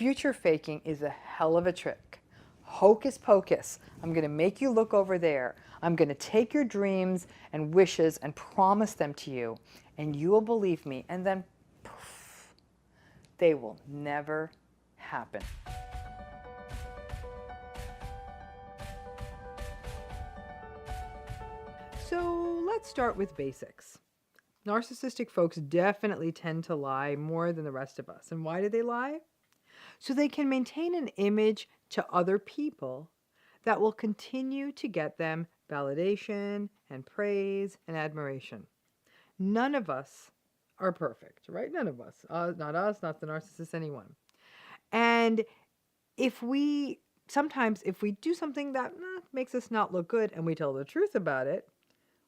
Future faking is a hell of a trick. Hocus pocus. I'm going to make you look over there. I'm going to take your dreams and wishes and promise them to you, and you will believe me, and then poof, they will never happen. So let's start with basics. Narcissistic folks definitely tend to lie more than the rest of us. And why do they lie? So they can maintain an image to other people that will continue to get them validation and praise and admiration. None of us are perfect, right? None of us. Not us, not the narcissist, anyone. And sometimes if we do something that makes us not look good and we tell the truth about it,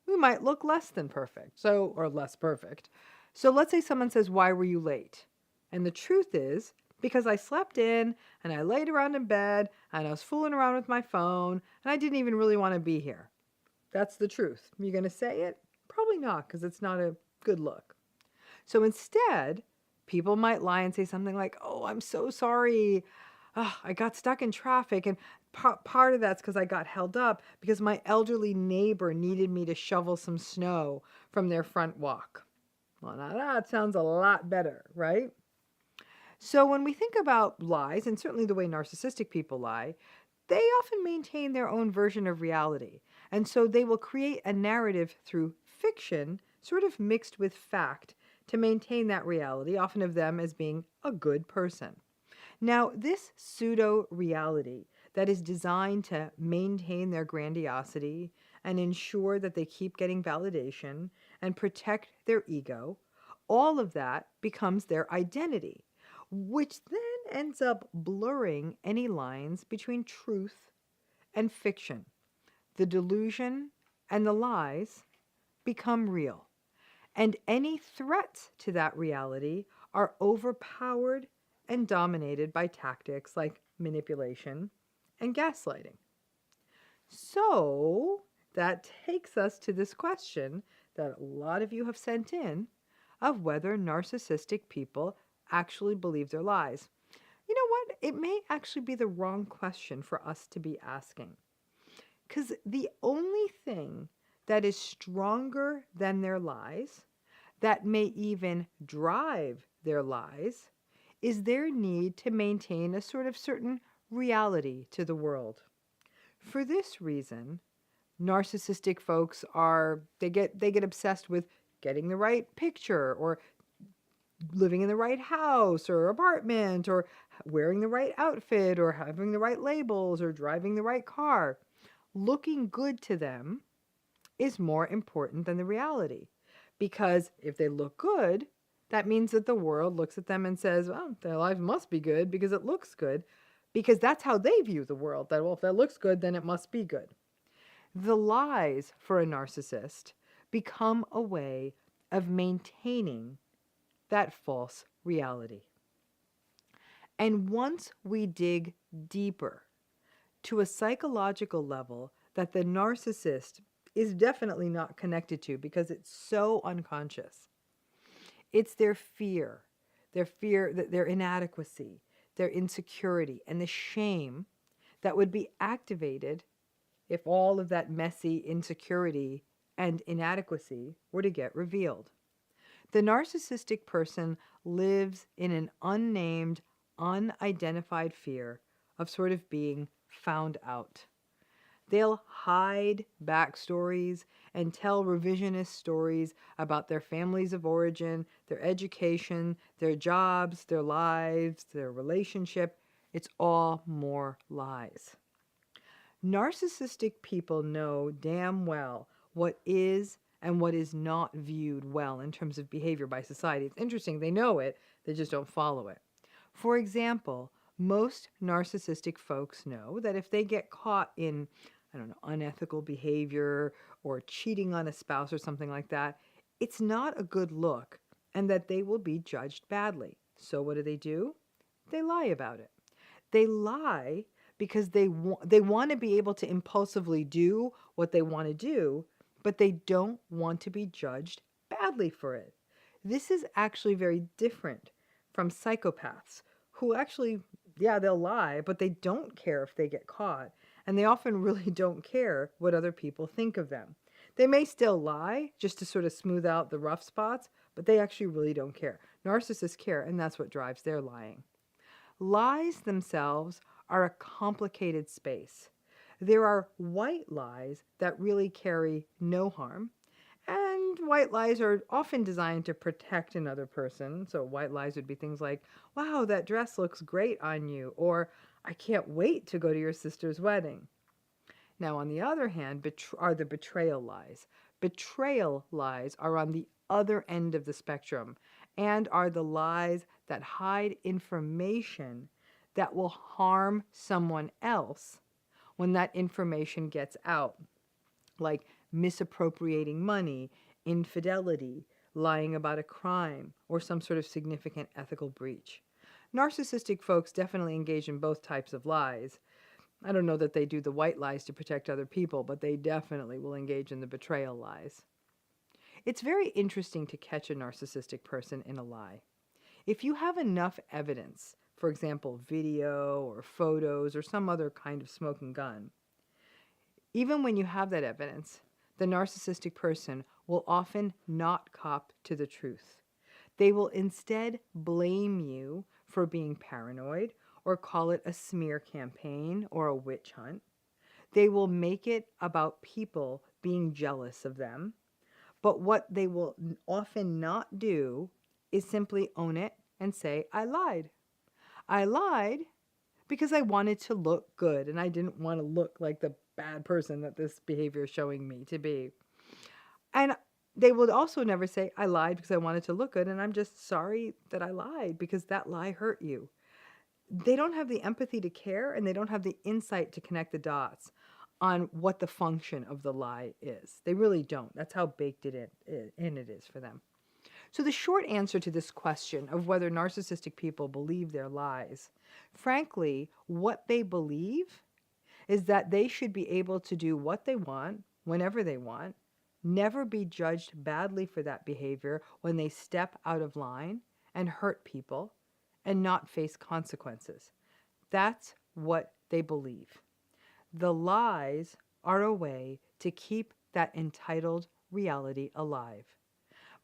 we might look less than perfect, or less perfect. So let's say someone says, "Why were you late?" And the truth is, because I slept in and I laid around in bed and I was fooling around with my phone and I didn't even really want to be here. That's the truth. You going to say it? Probably not, because it's not a good look. So instead, people might lie and say something like, "Oh, I'm so sorry. I got stuck in traffic, and part of that's because I got held up because my elderly neighbor needed me to shovel some snow from their front walk." Well, now that sounds a lot better, right? So when we think about lies, and certainly the way narcissistic people lie, they often maintain their own version of reality. And so they will create a narrative through fiction, sort of mixed with fact, to maintain that reality, often of them as being a good person. Now, this pseudo reality that is designed to maintain their grandiosity and ensure that they keep getting validation and protect their ego, all of that becomes their identity, which then ends up blurring any lines between truth and fiction. The delusion and the lies become real, and any threats to that reality are overpowered and dominated by tactics like manipulation and gaslighting. So that takes us to this question that a lot of you have sent in of whether narcissistic people actually believe their lies. You know what? It may actually be the wrong question for us to be asking. Because the only thing that is stronger than their lies, that may even drive their lies, is their need to maintain a sort of certain reality to the world. For this reason, narcissistic folks they get obsessed with getting the right picture, or living in the right house or apartment, or wearing the right outfit, or having the right labels, or driving the right car. Looking good to them is more important than the reality. Because if they look good, that means that the world looks at them and says, "Well, their life must be good because it looks good." Because that's how they view the world. That, well, if that looks good, then it must be good. The lies for a narcissist become a way of maintaining that false reality. And once we dig deeper to a psychological level that the narcissist is definitely not connected to because it's so unconscious, it's their fear, their inadequacy, their insecurity, and the shame that would be activated if all of that messy insecurity and inadequacy were to get revealed. The narcissistic person lives in an unnamed, unidentified fear of sort of being found out. They'll hide backstories and tell revisionist stories about their families of origin, their education, their jobs, their lives, their relationship. It's all more lies. Narcissistic people know damn well what is and what is not viewed well in terms of behavior by society. It's interesting, they know it, they just don't follow it. For example, most narcissistic folks know that if they get caught in, unethical behavior or cheating on a spouse or something like that, it's not a good look and that they will be judged badly. So what do? They lie about it. They lie because they want to be able to impulsively do what they want to do, but they don't want to be judged badly for it. This is actually very different from psychopaths who actually yeah, they'll lie, but they don't care if they get caught. And they often really don't care what other people think of them. They may still lie just to sort of smooth out the rough spots, but they actually really don't care. Narcissists care, and that's what drives their lying. Lies themselves are a complicated space. There are white lies that really carry no harm, and white lies are often designed to protect another person. So, white lies would be things like, wow, that dress looks great on you, or I can't wait to go to your sister's wedding. Now, on the other hand, are the betrayal lies. Betrayal lies are on the other end of the spectrum and are the lies that hide information that will harm someone else when that information gets out, like misappropriating money, infidelity, lying about a crime, or some sort of significant ethical breach. Narcissistic folks definitely engage in both types of lies. I don't know that they do the white lies to protect other people, but they definitely will engage in the betrayal lies. It's very interesting to catch a narcissistic person in a lie. If you have enough evidence, for example, video or photos or some other kind of smoking gun, even when you have that evidence, the narcissistic person will often not cop to the truth. They will instead blame you for being paranoid or call it a smear campaign or a witch hunt. They will make it about people being jealous of them. But what they will often not do is simply own it and say, I lied. I lied because I wanted to look good and I didn't want to look like the bad person that this behavior is showing me to be. And they would also never say, I lied because I wanted to look good and I'm just sorry that I lied because that lie hurt you. They don't have the empathy to care and they don't have the insight to connect the dots on what the function of the lie is. They really don't. That's how baked in it is for them. So the short answer to this question of whether narcissistic people believe their lies, frankly, what they believe is that they should be able to do what they want, whenever they want, never be judged badly for that behavior when they step out of line and hurt people, and not face consequences. That's what they believe. The lies are a way to keep that entitled reality alive.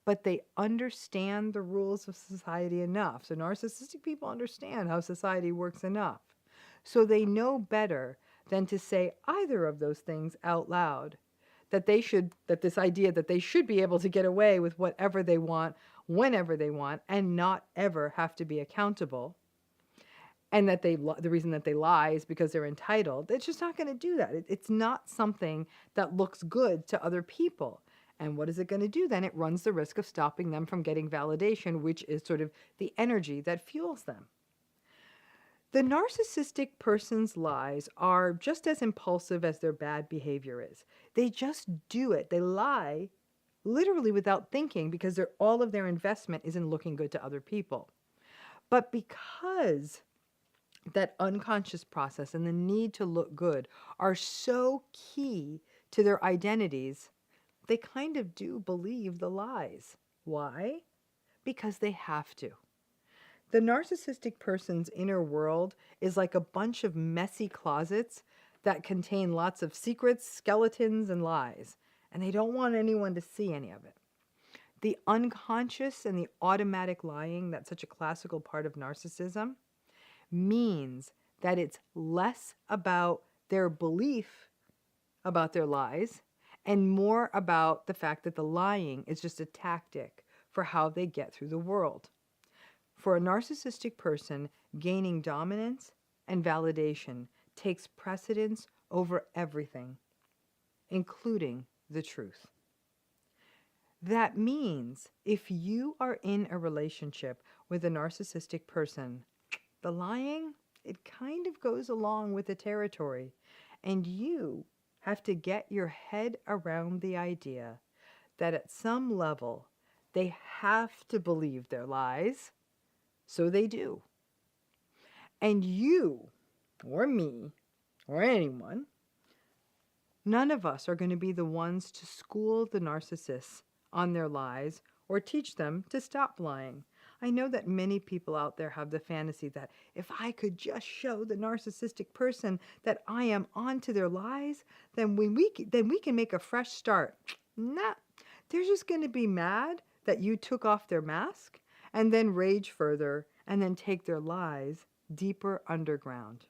But they understand the rules of society enough. So narcissistic people understand how society works enough. So they know better than to say either of those things out loud. That this idea that they should be able to get away with whatever they want, whenever they want, and not ever have to be accountable. And that the reason that they lie is because they're entitled. It's just not going to do that. It's not something that looks good to other people. And what is it going to do then? It runs the risk of stopping them from getting validation, which is sort of the energy that fuels them. The narcissistic person's lies are just as impulsive as their bad behavior is. They just do it. They lie literally without thinking because all of their investment is in looking good to other people. But because that unconscious process and the need to look good are so key to their identities, they kind of do believe the lies. Why? Because they have to. The narcissistic person's inner world is like a bunch of messy closets that contain lots of secrets, skeletons, and lies, and they don't want anyone to see any of it. The unconscious and the automatic lying, that's such a classical part of narcissism, means that it's less about their belief about their lies and more about the fact that the lying is just a tactic for how they get through the world. For a narcissistic person, gaining dominance and validation takes precedence over everything, including the truth. That means if you are in a relationship with a narcissistic person, the lying, it kind of goes along with the territory, and you have to get your head around the idea that at some level they have to believe their lies. So they do. And you, or me, or anyone, none of us are going to be the ones to school the narcissists on their lies or teach them to stop lying. I know that many people out there have the fantasy that if I could just show the narcissistic person that I am onto their lies, then we can make a fresh start. Nah, they're just going to be mad that you took off their mask and then rage further and then take their lies deeper underground.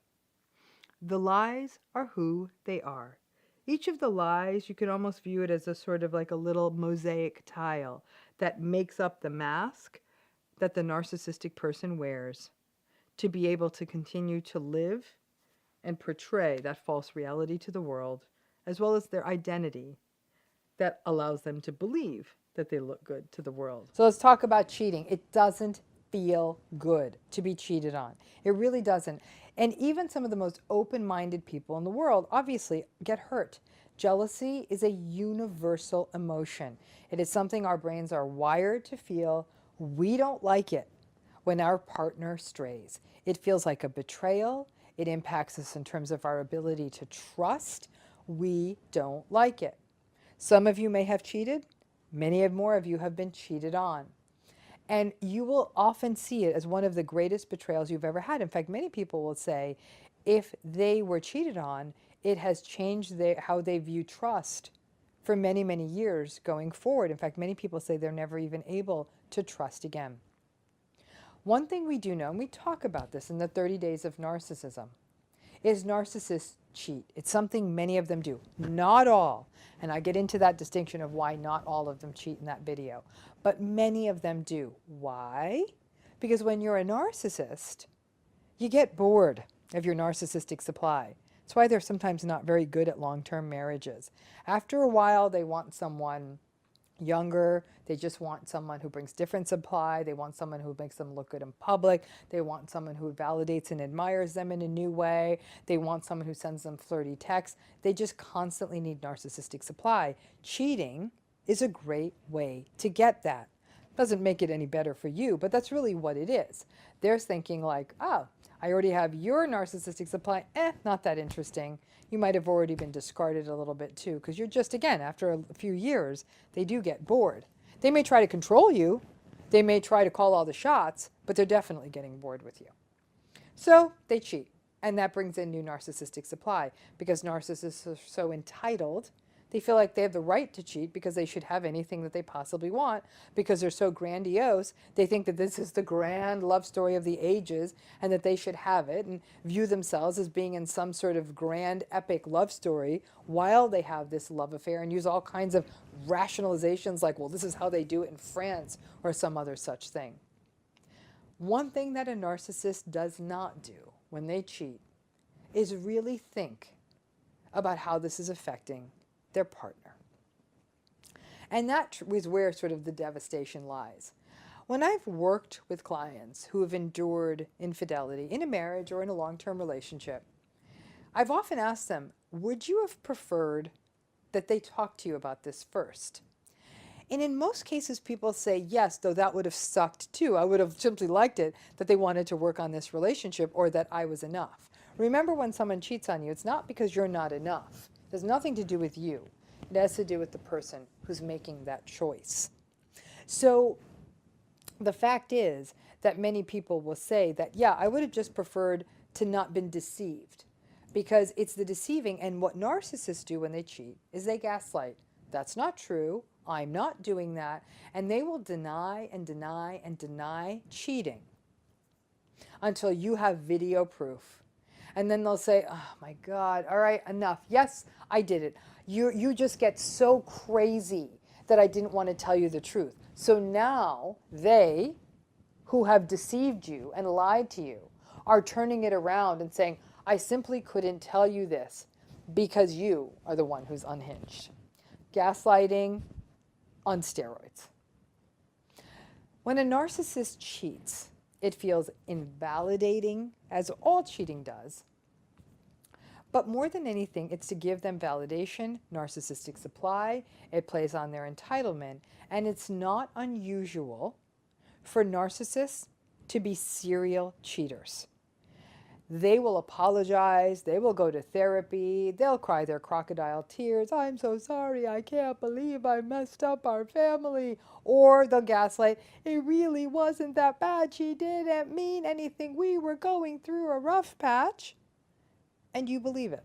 The lies are who they are. Each of the lies, you can almost view it as a sort of like a little mosaic tile that makes up the mask that the narcissistic person wears to be able to continue to live and portray that false reality to the world, as well as their identity that allows them to believe that they look good to the world. So let's talk about cheating. It doesn't feel good to be cheated on. It really doesn't. And even some of the most open-minded people in the world obviously get hurt. Jealousy is a universal emotion. It is something our brains are wired to feel. We don't like it when our partner strays. It feels like a betrayal. It impacts us in terms of our ability to trust. We don't like it. Some of you may have cheated. Many more of you have been cheated on. And you will often see it as one of the greatest betrayals you've ever had. In fact, many people will say if they were cheated on, it has changed how they view trust for many, many years going forward. In fact, many people say they're never even able to trust again. One thing we do know, and we talk about this in the 30 Days of Narcissism, is narcissists cheat. It's something many of them do. Not all. And I get into that distinction of why not all of them cheat in that video. But many of them do. Why? Because when you're a narcissist, you get bored of your narcissistic supply. That's why they're sometimes not very good at long-term marriages. After a while, they want someone younger. They just want someone who brings different supply. They want someone who makes them look good in public. They want someone who validates and admires them in a new way. They want someone who sends them flirty texts. They just constantly need narcissistic supply. Cheating is a great way to get that. Doesn't make it any better for you, but that's really what it is. They're thinking like, oh, I already have your narcissistic supply. Not that interesting. You might have already been discarded a little bit too, because you're just, again, after a few years, they do get bored. They may try to control you. They may try to call all the shots, but they're definitely getting bored with you. So they cheat, and that brings in new narcissistic supply because narcissists are so entitled. They feel like they have the right to cheat because they should have anything that they possibly want because they're so grandiose. They think that this is the grand love story of the ages and that they should have it and view themselves as being in some sort of grand epic love story while they have this love affair and use all kinds of rationalizations like, well, this is how they do it in France or some other such thing. One thing that a narcissist does not do when they cheat is really think about how this is affecting their partner. And that is where sort of the devastation lies. When I've worked with clients who have endured infidelity in a marriage or in a long-term relationship, I've often asked them, would you have preferred that they talk to you about this first? And in most cases, people say yes, though that would have sucked too. I would have simply liked it that they wanted to work on this relationship or that I was enough. Remember, when someone cheats on you, it's not because you're not enough. It has nothing to do with you. It has to do with the person who's making that choice. So the fact is that many people will say that, yeah, I would have just preferred to not been deceived because it's the deceiving. And what narcissists do when they cheat is they gaslight. That's not true. I'm not doing that. And they will deny and deny and deny cheating until you have video proof. And then they'll say, oh my God, all right, enough. Yes, I did it. You just get so crazy that I didn't want to tell you the truth. So now they, who have deceived you and lied to you, are turning it around and saying, I simply couldn't tell you this because you are the one who's unhinged. Gaslighting on steroids. When a narcissist cheats, it feels invalidating, as all cheating does. But more than anything, it's to give them validation, narcissistic supply. It plays on their entitlement. And it's not unusual for narcissists to be serial cheaters. They will apologize. They will go to therapy. They'll cry their crocodile tears. I'm so sorry. I can't believe I messed up our family. Or they'll gaslight. It really wasn't that bad. She didn't mean anything. We were going through a rough patch. And you believe it.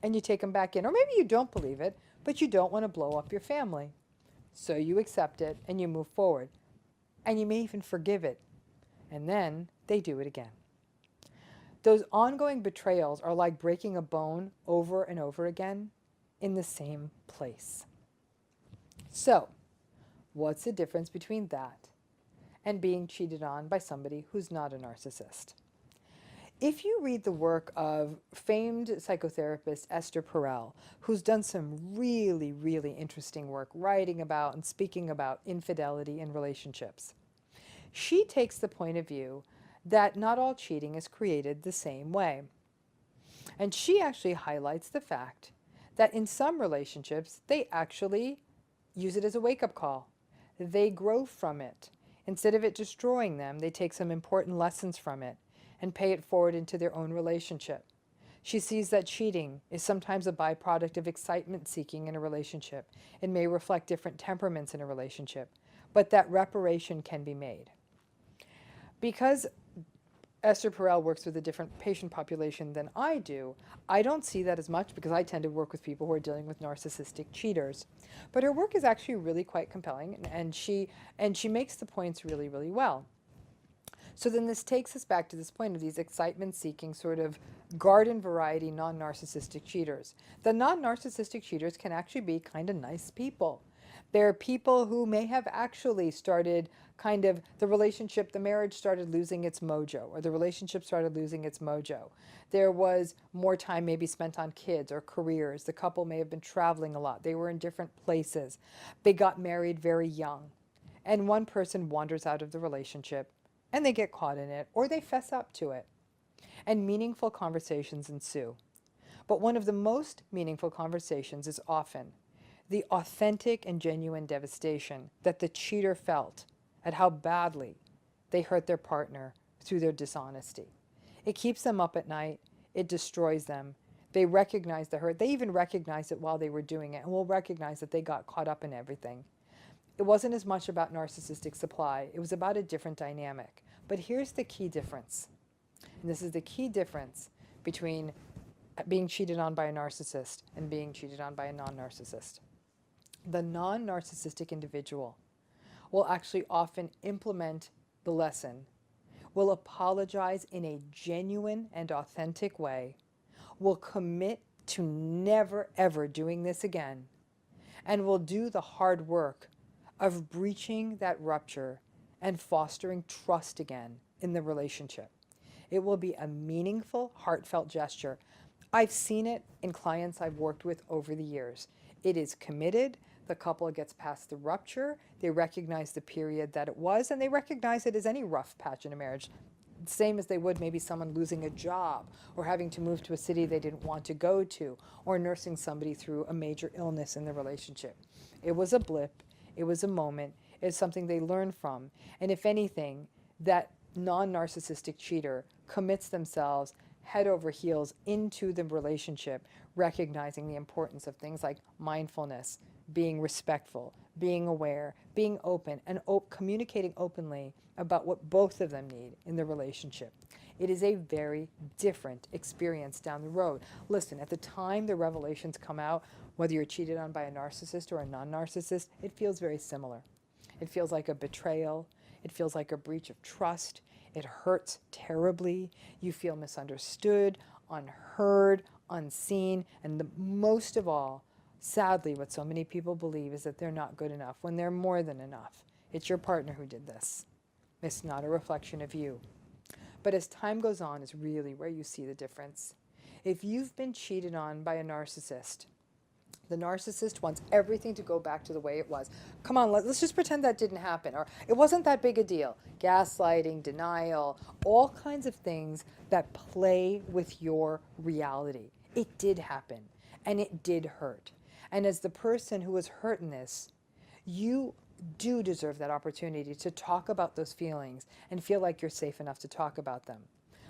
And you take them back in. Or maybe you don't believe it, but you don't want to blow up your family. So you accept it and you move forward. And you may even forgive it. And then they do it again. Those ongoing betrayals are like breaking a bone over and over again in the same place. So, what's the difference between that and being cheated on by somebody who's not a narcissist? If you read the work of famed psychotherapist Esther Perel, who's done some really, really interesting work writing about and speaking about infidelity in relationships, she takes the point of view that not all cheating is created the same way. And she actually highlights the fact that in some relationships, they actually use it as a wake-up call. They grow from it. Instead of it destroying them, they take some important lessons from it and pay it forward into their own relationship. She sees that cheating is sometimes a byproduct of excitement seeking in a relationship. It may reflect different temperaments in a relationship, but that reparation can be made. Because Esther Perel works with a different patient population than I do, I don't see that as much because I tend to work with people who are dealing with narcissistic cheaters. But her work is actually really quite compelling, and she makes the points really, really well. So then this takes us back to this point of these excitement-seeking sort of garden variety non-narcissistic cheaters. The non-narcissistic cheaters can actually be kind of nice people. They're people who may have actually started kind of the relationship, the marriage started losing its mojo, or the relationship started losing its mojo. There was more time maybe spent on kids or careers. The couple may have been traveling a lot. They were in different places. They got married very young. And one person wanders out of the relationship and they get caught in it, or they fess up to it. And meaningful conversations ensue. But one of the most meaningful conversations is often the authentic and genuine devastation that the cheater felt at how badly they hurt their partner through their dishonesty. It keeps them up at night. It destroys them. They recognize the hurt. They even recognize it while they were doing it, and will recognize that they got caught up in everything. It wasn't as much about narcissistic supply. It was about a different dynamic. But here's the key difference. And this is the key difference between being cheated on by a narcissist and being cheated on by a non-narcissist. The non-narcissistic individual will actually often implement the lesson, will apologize in a genuine and authentic way, will commit to never ever doing this again, and will do the hard work of breaching that rupture and fostering trust again in the relationship. It will be a meaningful, heartfelt gesture. I've seen it in clients I've worked with over the years. It is committed. The couple gets past the rupture. They recognize the period that it was, and they recognize it as any rough patch in a marriage. Same as they would maybe someone losing a job or having to move to a city they didn't want to go to, or nursing somebody through a major illness in the relationship. It was a blip. It was a moment. It's something they learn from. And if anything, that non-narcissistic cheater commits themselves head over heels into the relationship, recognizing the importance of things like mindfulness, being respectful, being aware, being open, and communicating openly about what both of them need in the relationship. It is a very different experience down the road. Listen, at the time the revelations come out, whether you're cheated on by a narcissist or a non-narcissist, it feels very similar. It feels like a betrayal. It feels like a breach of trust. It hurts terribly. You feel misunderstood, unheard, unseen, and most of all, sadly, what so many people believe is that they're not good enough when they're more than enough. It's your partner who did this. It's not a reflection of you. But as time goes on is really where you see the difference. If you've been cheated on by a narcissist, the narcissist wants everything to go back to the way it was. Come on, let's just pretend that didn't happen, or it wasn't that big a deal. Gaslighting, denial, all kinds of things that play with your reality. It did happen, and it did hurt. And as the person who was hurt in this, you do deserve that opportunity to talk about those feelings and feel like you're safe enough to talk about them.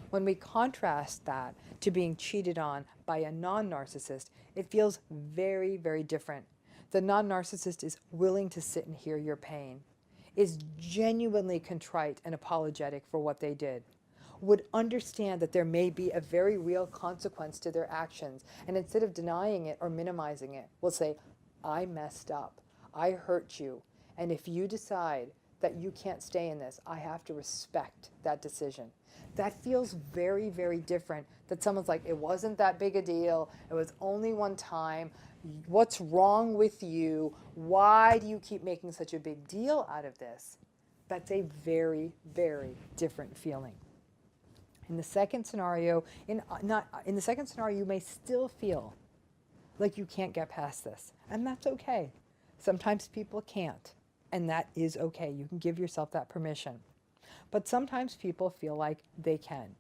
When we contrast that to being cheated on by a non-narcissist, it feels very, very different. The non-narcissist is willing to sit and hear your pain, is genuinely contrite and apologetic for what they did, would understand that there may be a very real consequence to their actions, and instead of denying it or minimizing it, will say, I messed up, I hurt you, and if you decide that you can't stay in this, I have to respect that decision. That feels very, very different. That someone's like, it wasn't that big a deal, it was only one time, what's wrong with you? Why do you keep making such a big deal out of this? That's a very, very different feeling. In the second scenario, in the second scenario, you may still feel like you can't get past this, and that's okay. Sometimes people can't, and that is okay. You can give yourself that permission. But sometimes people feel like they can,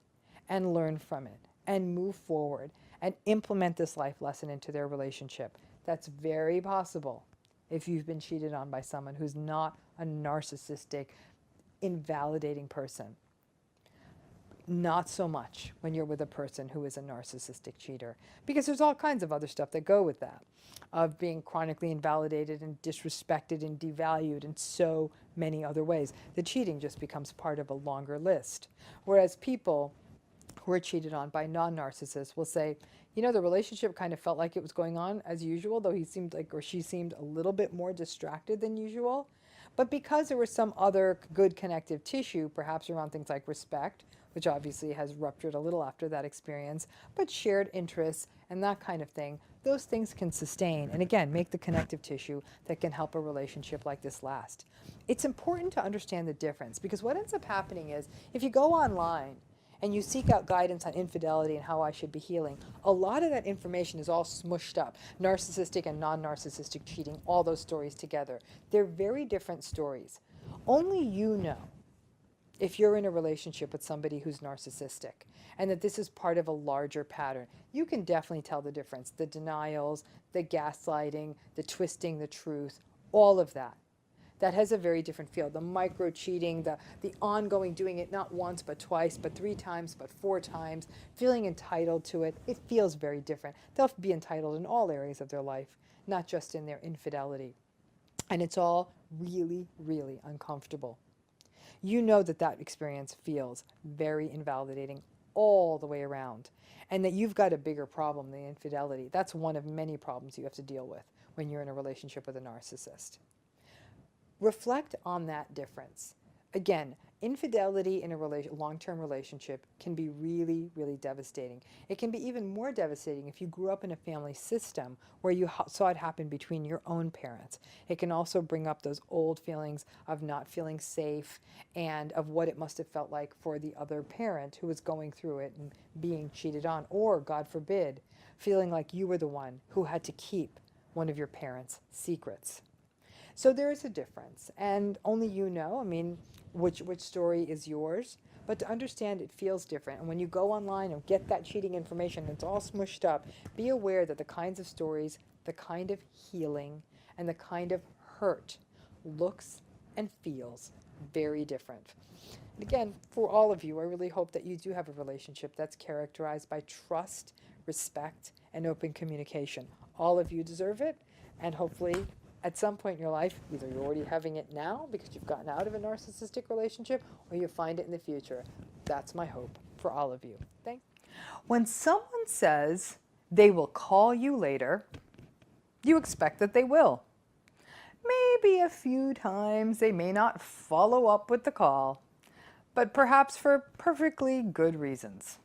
and learn from it, and move forward, and implement this life lesson into their relationship. That's very possible if you've been cheated on by someone who's not a narcissistic, invalidating person. Not so much when you're with a person who is a narcissistic cheater, because there's all kinds of other stuff that go with that, of being chronically invalidated and disrespected and devalued in so many other ways. The cheating just becomes part of a longer list. Whereas people who are cheated on by non-narcissists will say, you know, the relationship kind of felt like it was going on as usual, though he seemed like, or she seemed a little bit more distracted than usual. But because there was some other good connective tissue, perhaps around things like respect, which obviously has ruptured a little after that experience, but shared interests and that kind of thing, those things can sustain and again, make the connective tissue that can help a relationship like this last. It's important to understand the difference, because what ends up happening is if you go online and you seek out guidance on infidelity and how I should be healing, a lot of that information is all smushed up. Narcissistic and non-narcissistic cheating, all those stories together. They're very different stories. Only you know if you're in a relationship with somebody who's narcissistic and that this is part of a larger pattern. You can definitely tell the difference. The denials, the gaslighting, the twisting the truth, all of that. That has a very different feel. The micro-cheating, the ongoing doing it not once but twice, but 3 times, but 4 times, feeling entitled to it, it feels very different. They'll be entitled in all areas of their life, not just in their infidelity. And it's all really, really uncomfortable. You know that that experience feels very invalidating all the way around, and that you've got a bigger problem than infidelity. That's one of many problems you have to deal with when you're in a relationship with a narcissist. Reflect on that difference. Again, infidelity in a long-term relationship can be really, really devastating. It can be even more devastating if you grew up in a family system where you saw it happen between your own parents. It can also bring up those old feelings of not feeling safe and of what it must have felt like for the other parent who was going through it and being cheated on, or, God forbid, feeling like you were the one who had to keep one of your parents' secrets. So there is a difference, and only you know, I mean, which story is yours, but to understand it feels different. And when you go online and get that cheating information, it's all smushed up, be aware that the kinds of stories, the kind of healing, and the kind of hurt looks and feels very different. And again, for all of you, I really hope that you do have a relationship that's characterized by trust, respect, and open communication. All of you deserve it, and hopefully at some point in your life, either you're already having it now because you've gotten out of a narcissistic relationship, or you find it in the future. That's my hope for all of you. Thanks. When someone says they will call you later, you expect that they will. Maybe a few times they may not follow up with the call, but perhaps for perfectly good reasons.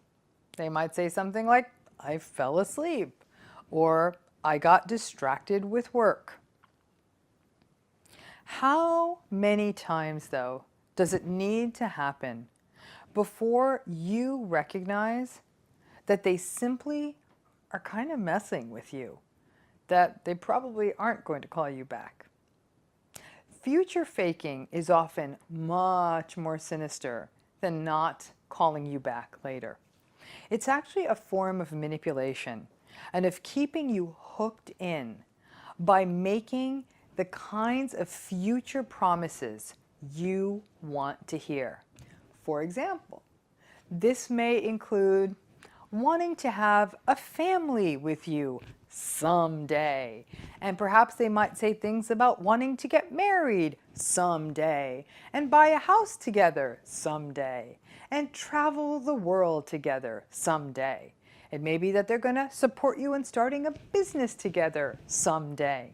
They might say something like, I fell asleep, or I got distracted with work. How many times, though, does it need to happen before you recognize that they simply are kind of messing with you, that they probably aren't going to call you back? Future faking is often much more sinister than not calling you back later. It's actually a form of manipulation and of keeping you hooked in by making the kinds of future promises you want to hear. For example, This may include wanting to have a family with you someday. And perhaps they might say things about wanting to get married someday, and buy a house together someday, and travel the world together someday. It may be that they're going to support you in starting a business together someday.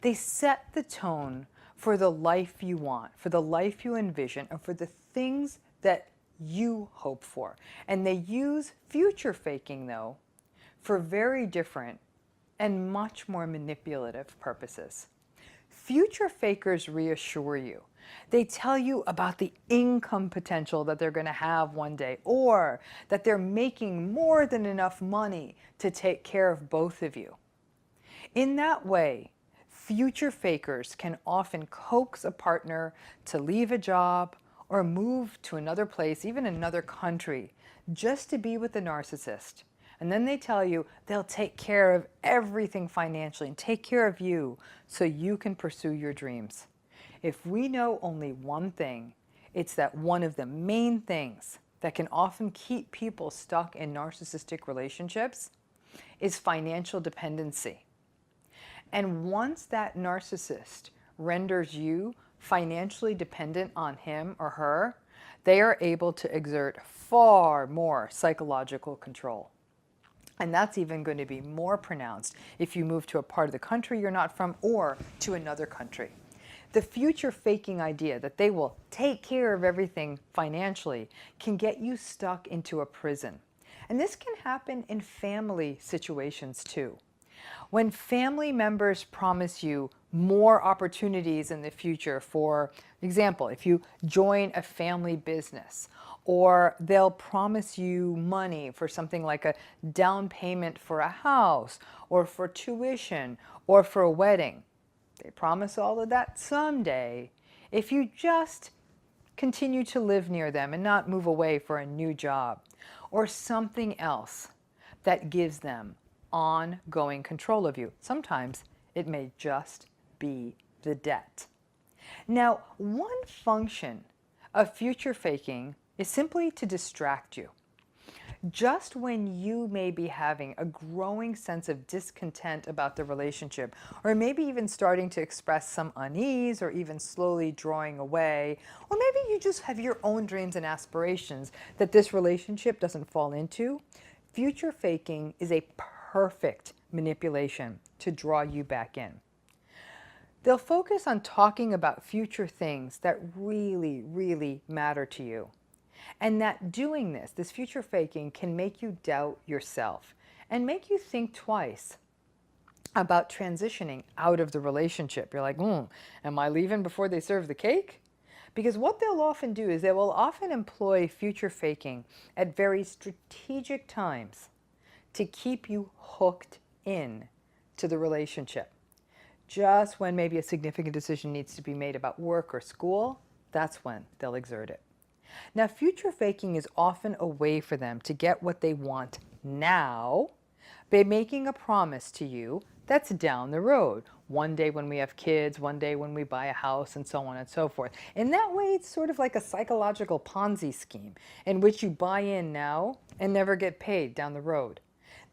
They set the tone for the life you want, for the life you envision, and for the things that you hope for. And they use future faking, though, for very different and much more manipulative purposes. Future fakers reassure you. They tell you about the income potential that they're going to have one day, or that they're making more than enough money to take care of both of you. In that way, future fakers can often coax a partner to leave a job or move to another place, even another country, just to be with the narcissist. And then they tell you they'll take care of everything financially and take care of you so you can pursue your dreams. If we know only one thing, it's that one of the main things that can often keep people stuck in narcissistic relationships is financial dependency. And once that narcissist renders you financially dependent on him or her, they are able to exert far more psychological control. And that's even going to be more pronounced if you move to a part of the country you're not from or to another country. The future faking idea that they will take care of everything financially can get you stuck into a prison. And this can happen in family situations too. When family members promise you more opportunities in the future, for example, if you join a family business, or they'll promise you money for something like a down payment for a house, or for tuition, or for a wedding. They promise all of that someday if you just continue to live near them and not move away for a new job, or something else that gives them ongoing control of you. Sometimes it may just be the debt. Now, one function of future faking is simply to distract you. Just when you may be having a growing sense of discontent about the relationship, or maybe even starting to express some unease, or even slowly drawing away, or maybe you just have your own dreams and aspirations that this relationship doesn't fall into, future faking is a perfect manipulation to draw you back in. They'll focus on talking about future things that really, really matter to you. And that doing this future faking, can make you doubt yourself and make you think twice about transitioning out of the relationship. You're like, am I leaving before they serve the cake? Because what they'll often do is they will often employ future faking at very strategic times to keep you hooked in to the relationship. Just when maybe a significant decision needs to be made about work or school, that's when they'll exert it. Now, future faking is often a way for them to get what they want now by making a promise to you that's down the road. One day when we have kids, one day when we buy a house, and so on and so forth. In that way, it's sort of like a psychological Ponzi scheme in which you buy in now and never get paid down the road.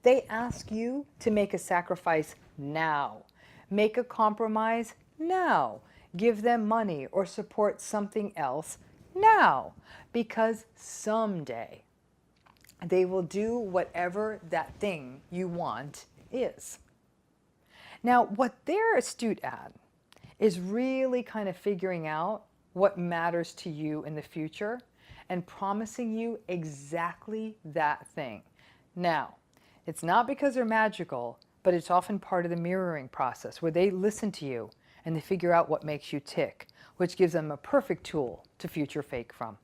They ask you to make a sacrifice now. Make a compromise now. Give them money or support something else now. Because someday they will do whatever that thing you want is. Now, what they're astute at is really kind of figuring out what matters to you in the future and promising you exactly that thing. Now, it's not because they're magical, but it's often part of the mirroring process where they listen to you and they figure out what makes you tick, which gives them a perfect tool to future fake from.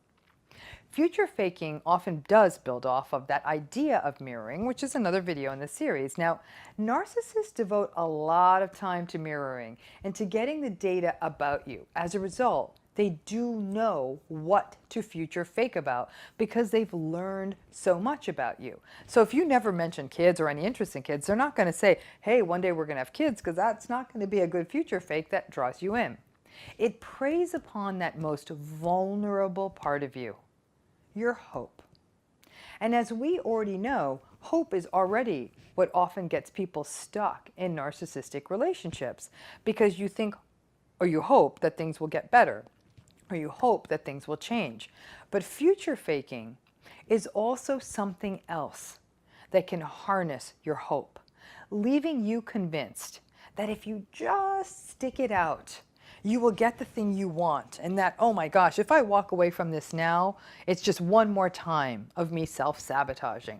Future faking often does build off of that idea of mirroring, which is another video in the series. Now, narcissists devote a lot of time to mirroring and to getting the data about you. As a result, they do know what to future fake about because they've learned so much about you. So if you never mention kids or any interest in kids, they're not going to say, hey, one day we're going to have kids, because that's not going to be a good future fake that draws you in. It preys upon that most vulnerable part of you, your hope. And as we already know, hope is already what often gets people stuck in narcissistic relationships, because you think or you hope that things will get better, or you hope that things will change. But future faking is also something else that can harness your hope, leaving you convinced that if you just stick it out, you will get the thing you want, and that, oh my gosh, if I walk away from this now, it's just one more time of me self-sabotaging.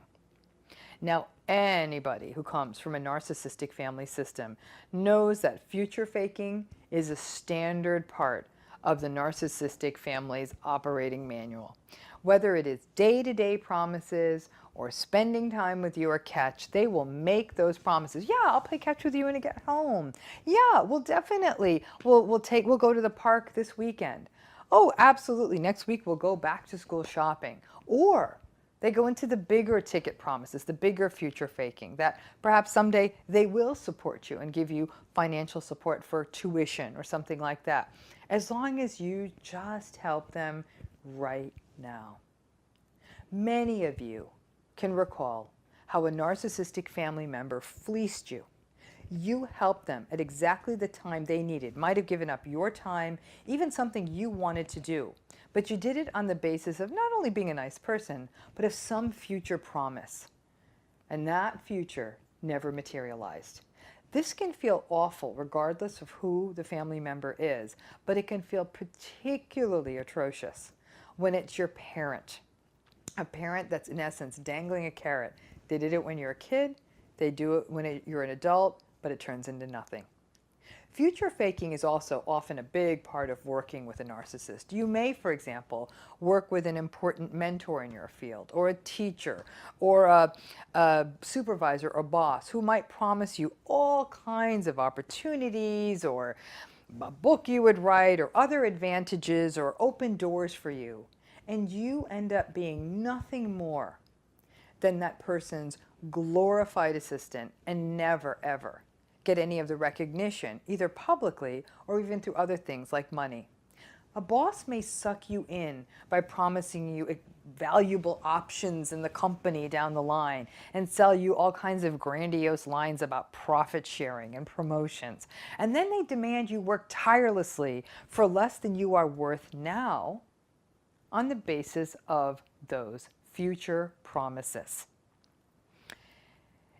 Now, anybody who comes from a narcissistic family system knows that future faking is a standard part of the narcissistic family's operating manual. Whether it is day-to-day promises or spending time with you or catch, they will make those promises. Yeah, I'll play catch with you when I get home. Yeah, we'll definitely, we'll go to the park this weekend. Oh, absolutely, next week we'll go back to school shopping. Or they go into the bigger ticket promises, the bigger future faking, that perhaps someday they will support you and give you financial support for tuition or something like that, as long as you just help them right now. Many of you can recall how a narcissistic family member fleeced you. You helped them at exactly the time they needed, might have given up your time, even something you wanted to do. But you did it on the basis of not only being a nice person, but of some future promise. And that future never materialized. This can feel awful regardless of who the family member is, but it can feel particularly atrocious when it's your parent. A parent that's in essence dangling a carrot. They did it when you're a kid, they do it when you're an adult, but it turns into nothing. Future faking is also often a big part of working with a narcissist. You may, for example, work with an important mentor in your field, or a teacher, or a supervisor or boss who might promise you all kinds of opportunities, or a book you would write, or other advantages, or open doors for you. And you end up being nothing more than that person's glorified assistant and never, ever get any of the recognition, either publicly or even through other things like money. A boss may suck you in by promising you valuable options in the company down the line and sell you all kinds of grandiose lines about profit sharing and promotions. And then they demand you work tirelessly for less than you are worth now on the basis of those future promises.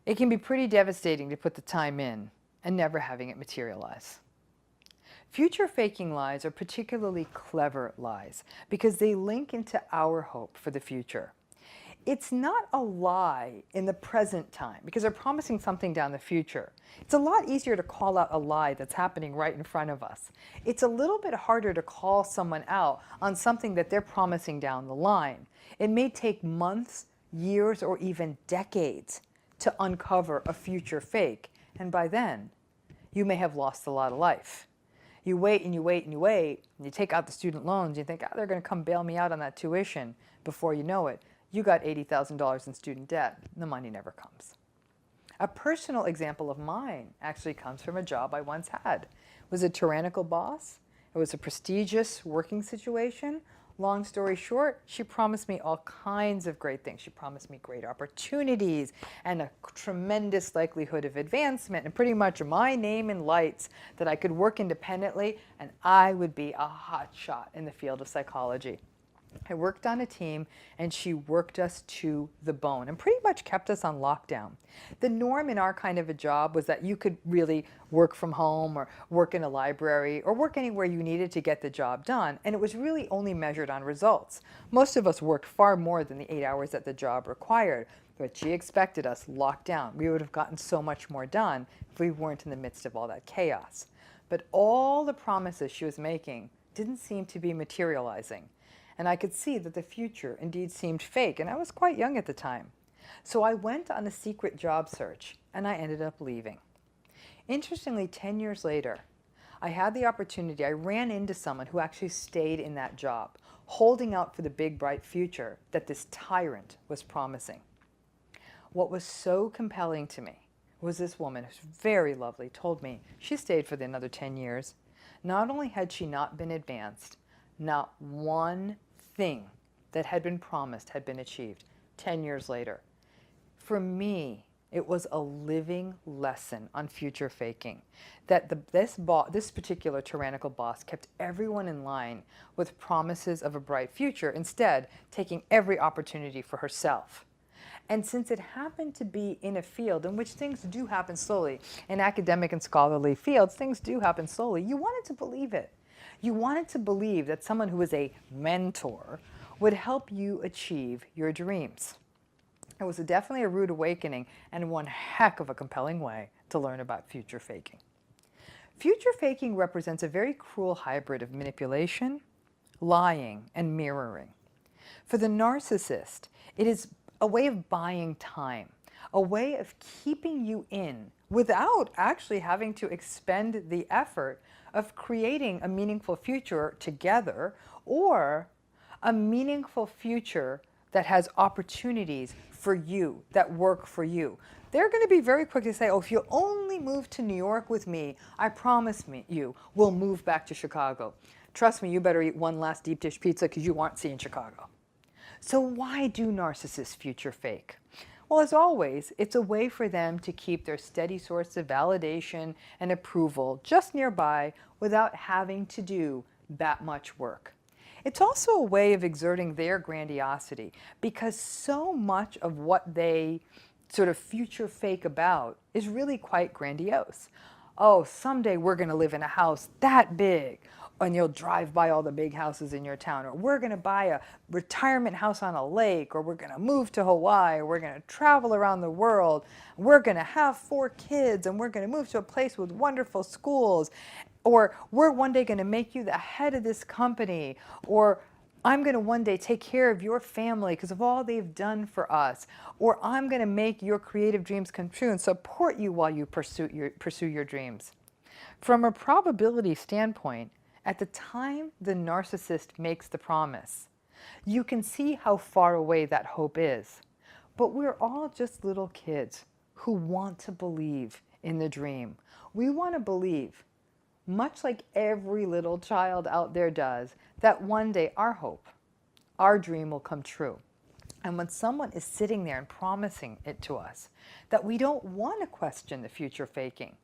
It can be pretty devastating to put the time in and never having it materialize. Future faking lies are particularly clever lies because they link into our hope for the future. It's not a lie in the present time because they're promising something down the future. It's a lot easier to call out a lie that's happening right in front of us. It's a little bit harder to call someone out on something that they're promising down the line. It may take months, years, or even decades to uncover a future fake, and by then, you may have lost a lot of life. You wait and you wait and you wait, and you take out the student loans, you think, oh, they're going to come bail me out on that tuition. Before you know it, you got $80,000 in student debt, and the money never comes. A personal example of mine actually comes from a job I once had. It was a tyrannical boss. It was a prestigious working situation. Long story short, she promised me all kinds of great things. She promised me great opportunities and a tremendous likelihood of advancement and pretty much my name in lights that I could work independently and I would be a hot shot in the field of psychology. I worked on a team and she worked us to the bone and pretty much kept us on lockdown. The norm in our kind of a job was that you could really work from home or work in a library or work anywhere you needed to get the job done, and it was really only measured on results. Most of us worked far more than the 8 hours that the job required, but she expected us locked down. We would have gotten so much more done if we weren't in the midst of all that chaos. But all the promises she was making didn't seem to be materializing. And I could see that the future indeed seemed fake, and I was quite young at the time. So I went on a secret job search, and I ended up leaving. Interestingly, 10 years later, I had the opportunity, I ran into someone who actually stayed in that job, holding out for the big, bright future that this tyrant was promising. What was so compelling to me was this woman, who's very lovely, told me she stayed for another 10 years. Not only had she not been advanced, not one thing that had been promised had been achieved. 10 years later. For me, it was a living lesson on future faking, that this particular tyrannical boss kept everyone in line with promises of a bright future, instead taking every opportunity for herself. And since it happened to be in a field in which things do happen slowly, in academic and scholarly fields, things do happen slowly, you wanted to believe it. You wanted to believe that someone who was a mentor would help you achieve your dreams. It was definitely a rude awakening and one heck of a compelling way to learn about future faking. Future faking represents a very cruel hybrid of manipulation, lying, and mirroring. For the narcissist, it is a way of buying time, a way of keeping you in without actually having to expend the effort of creating a meaningful future together, or a meaningful future that has opportunities for you, that work for you. They're going to be very quick to say, oh, if you only move to New York with me, I promise you, we'll move back to Chicago. Trust me, you better eat one last deep dish pizza because you aren't seeing Chicago. So why do narcissists future fake? Well, as always, it's a way for them to keep their steady source of validation and approval just nearby without having to do that much work. It's also a way of exerting their grandiosity, because so much of what they sort of future fake about is really quite grandiose. Oh, someday we're going to live in a house that big, and you'll drive by all the big houses in your town, or we're going to buy a retirement house on a lake, or we're going to move to Hawaii, or we're going to travel around the world, we're going to have 4 kids, and we're going to move to a place with wonderful schools, or we're one day going to make you the head of this company, or I'm going to one day take care of your family because of all they've done for us, or I'm going to make your creative dreams come true and support you while you pursue your dreams. From a probability standpoint, at the time the narcissist makes the promise, you can see how far away that hope is. But we're all just little kids who want to believe in the dream. We want to believe, much like every little child out there does, that one day our hope, our dream will come true. And when someone is sitting there and promising it to us, that we don't want to question the future faking.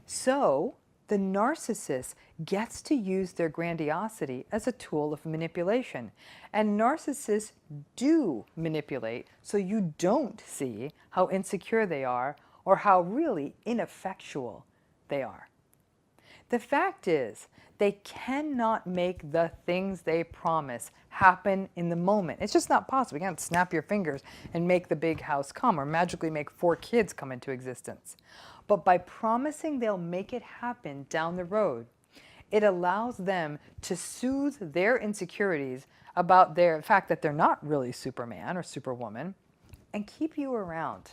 So the narcissist gets to use their grandiosity as a tool of manipulation. And narcissists do manipulate so you don't see how insecure they are or how really ineffectual they are. The fact is, they cannot make the things they promise happen in the moment. It's just not possible. You can't snap your fingers and make the big house come, or magically make 4 kids come into existence. But by promising they'll make it happen down the road, it allows them to soothe their insecurities about the fact that they're not really Superman or Superwoman, and keep you around.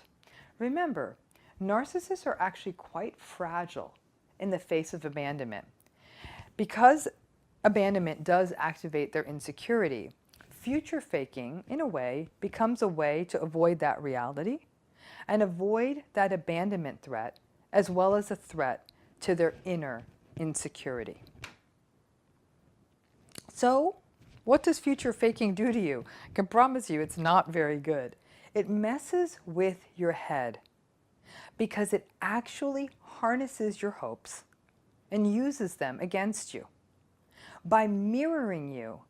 Remember, narcissists are actually quite fragile in the face of abandonment. Because abandonment does activate their insecurity, future faking, in a way, becomes a way to avoid that reality and avoid that abandonment threat, as well as a threat to their inner insecurity. So, what does future faking do to you? I can promise you it's not very good. It messes with your head because it actually harnesses your hopes and uses them against you. By mirroring you,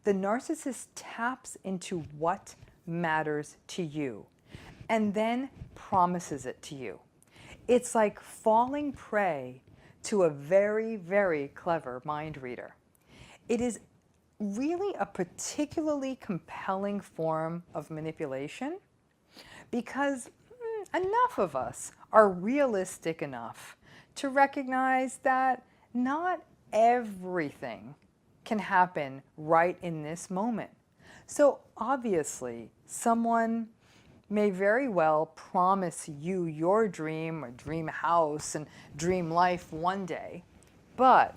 the narcissist taps into what matters to you and then promises it to you. It's like falling prey to a very, very clever mind reader. It is really a particularly compelling form of manipulation because enough of us are realistic enough to recognize that not everything can happen right in this moment. So obviously, someone may very well promise you your dream or dream house and dream life one day, but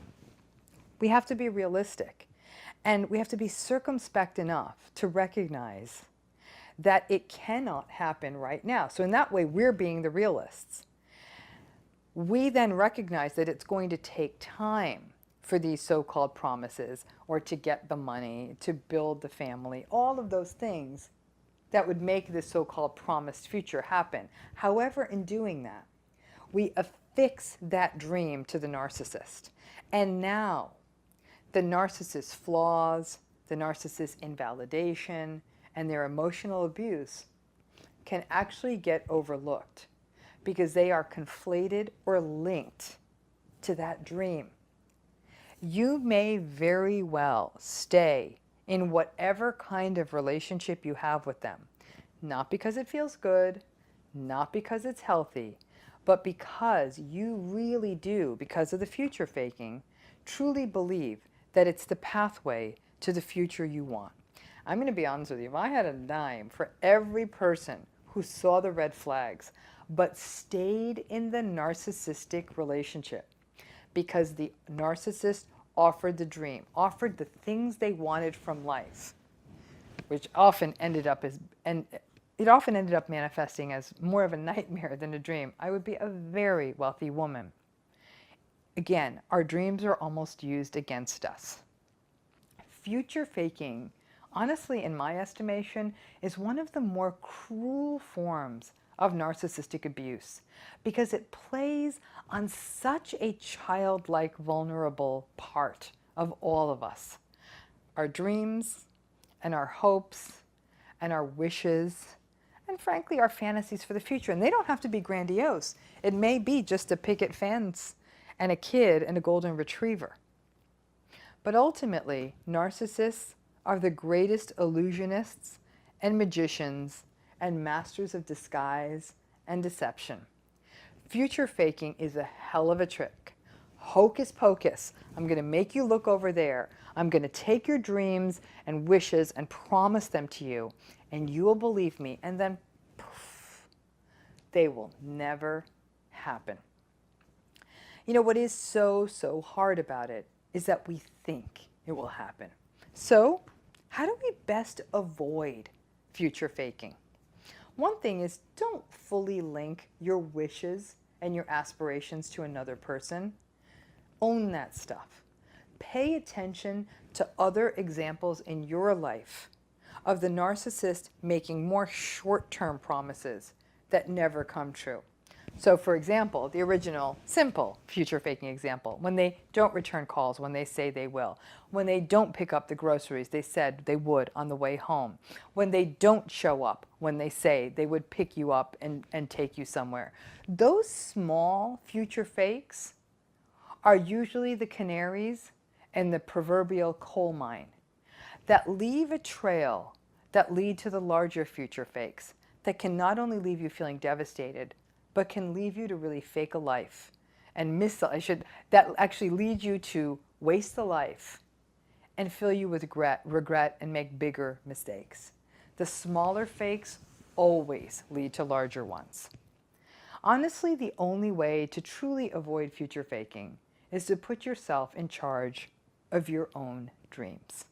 we have to be realistic and we have to be circumspect enough to recognize that it cannot happen right now. So in that way, we're being the realists. We then recognize that it's going to take time for these so-called promises, or to get the money, to build the family, all of those things that would make this so-called promised future happen. However, in doing that, we affix that dream to the narcissist. And now the narcissist's flaws, the narcissist's invalidation, and their emotional abuse can actually get overlooked because they are conflated or linked to that dream. You may very well stay in whatever kind of relationship you have with them, not because it feels good, not because it's healthy, but because you really do, because of the future faking, truly believe that it's the pathway to the future you want. I'm going to be honest with you. If I had a dime for every person who saw the red flags but stayed in the narcissistic relationship because the narcissist offered the dream, offered the things they wanted from life, which often ended up manifesting as more of a nightmare than a dream, I would be a very wealthy woman. Again, our dreams are almost used against us. Future faking, honestly, in my estimation, is one of the more cruel forms of narcissistic abuse because it plays on such a childlike, vulnerable part of all of us. Our dreams and our hopes and our wishes and frankly our fantasies for the future. And they don't have to be grandiose. It may be just a picket fence and a kid and a golden retriever. But ultimately, narcissists are the greatest illusionists and magicians and masters of disguise and deception. Future faking is a hell of a trick. Hocus pocus. I'm going to make you look over there. I'm going to take your dreams and wishes and promise them to you, and you will believe me, and then poof, they will never happen. You know, what is so hard about it is that we think it will happen. So, how do we best avoid future faking? One thing is, don't fully link your wishes and your aspirations to another person. Own that stuff. Pay attention to other examples in your life of the narcissist making more short-term promises that never come true. So for example, the original simple future faking example, when they don't return calls when they say they will, when they don't pick up the groceries they said they would on the way home, when they don't show up when they say they would pick you up and take you somewhere. Those small future fakes are usually the canaries in the proverbial coal mine that leave a trail that lead to the larger future fakes that can not only leave you feeling devastated, but can leave you to really fake a life and that actually lead you to waste the life and fill you with regret and make bigger mistakes. The smaller fakes always lead to larger ones. Honestly, the only way to truly avoid future faking is to put yourself in charge of your own dreams.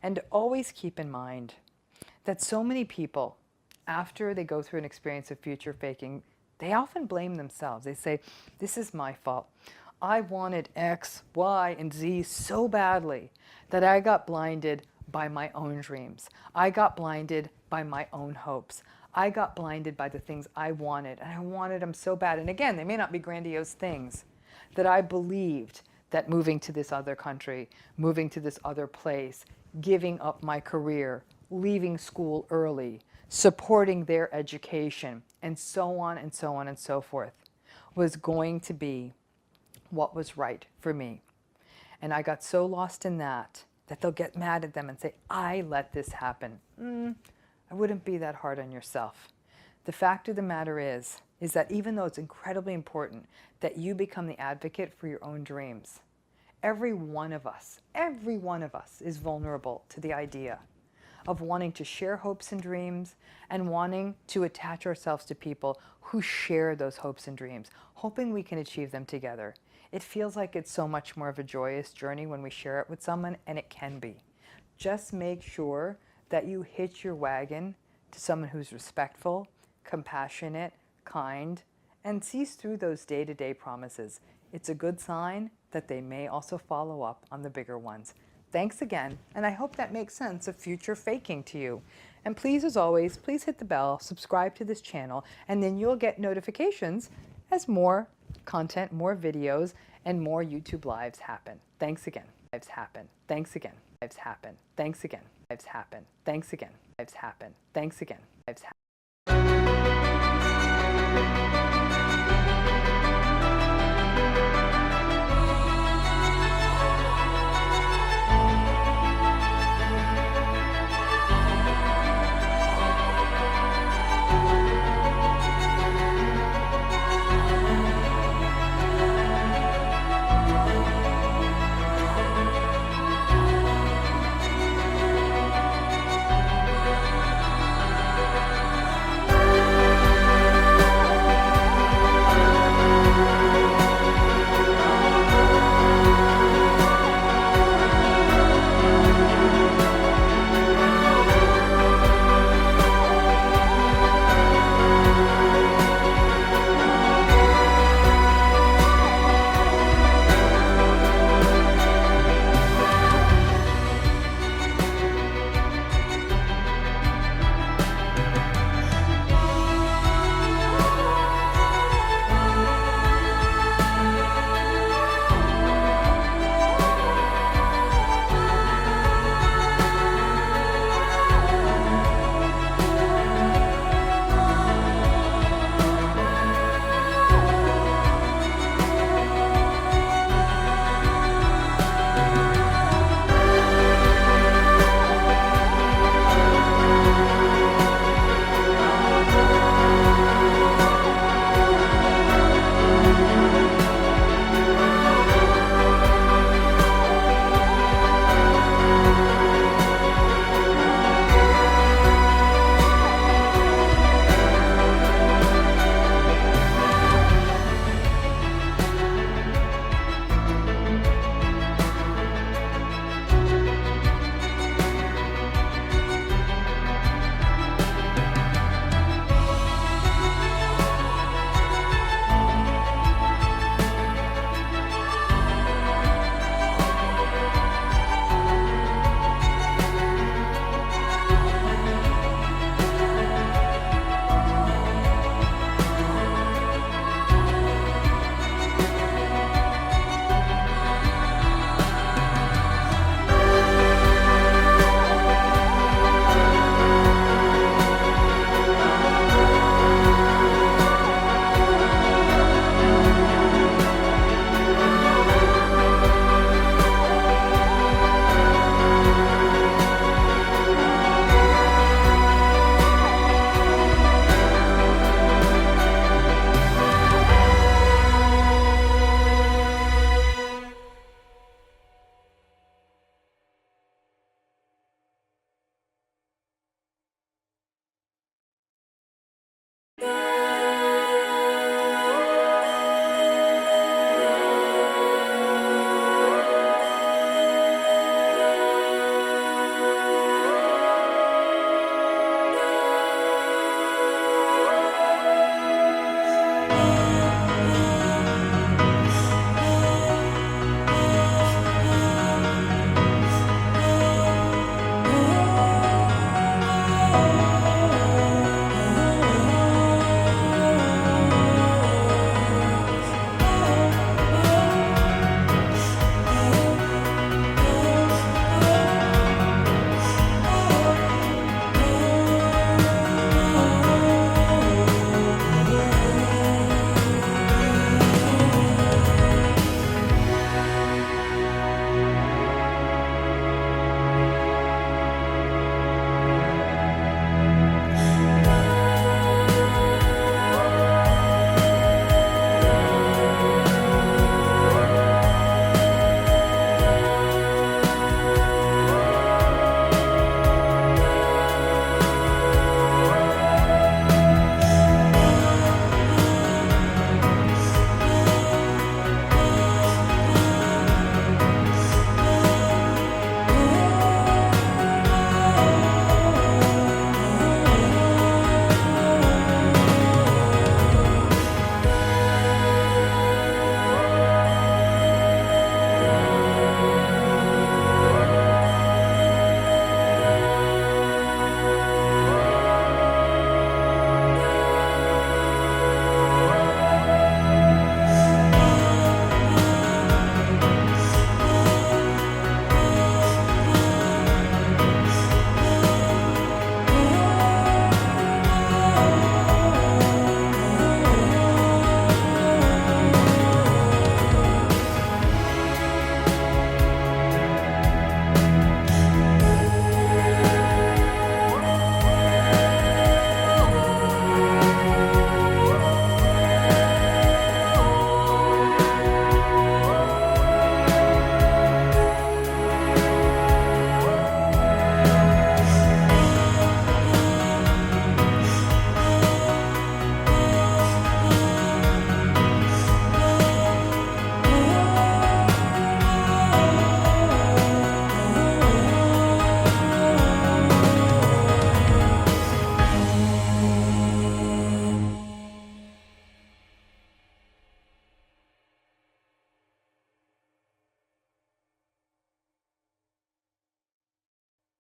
And always keep in mind that so many people, after they go through an experience of future faking, they often blame themselves. They say, this is my fault. I wanted X, Y, and Z so badly that I got blinded by my own dreams. I got blinded by my own hopes. I got blinded by the things I wanted, and I wanted them so bad. And again, they may not be grandiose things, that I believed that moving to this other country, moving to this other place, giving up my career, leaving school early, supporting their education, and so on and so on and so forth, was going to be what was right for me. And I got so lost in that they'll get mad at them and say, I let this happen. I wouldn't be that hard on yourself. The fact of the matter is that even though it's incredibly important that you become the advocate for your own dreams, every one of us is vulnerable to the idea of wanting to share hopes and dreams and wanting to attach ourselves to people who share those hopes and dreams, hoping we can achieve them together. It feels like it's so much more of a joyous journey when we share it with someone, and it can be. Just make sure that you hitch your wagon to someone who's respectful, compassionate, kind, and sees through those day-to-day promises. It's a good sign that they may also follow up on the bigger ones. Thanks again, and I hope that makes sense of future faking to you. And please, as always, please hit the bell, subscribe to this channel, and then you'll get notifications as more content, more videos, and more YouTube lives happen. Thanks again. Lives happen. Thanks again. Lives happen. Thanks again. Lives happen. Thanks again. Lives happen. Thanks again. Lives happen.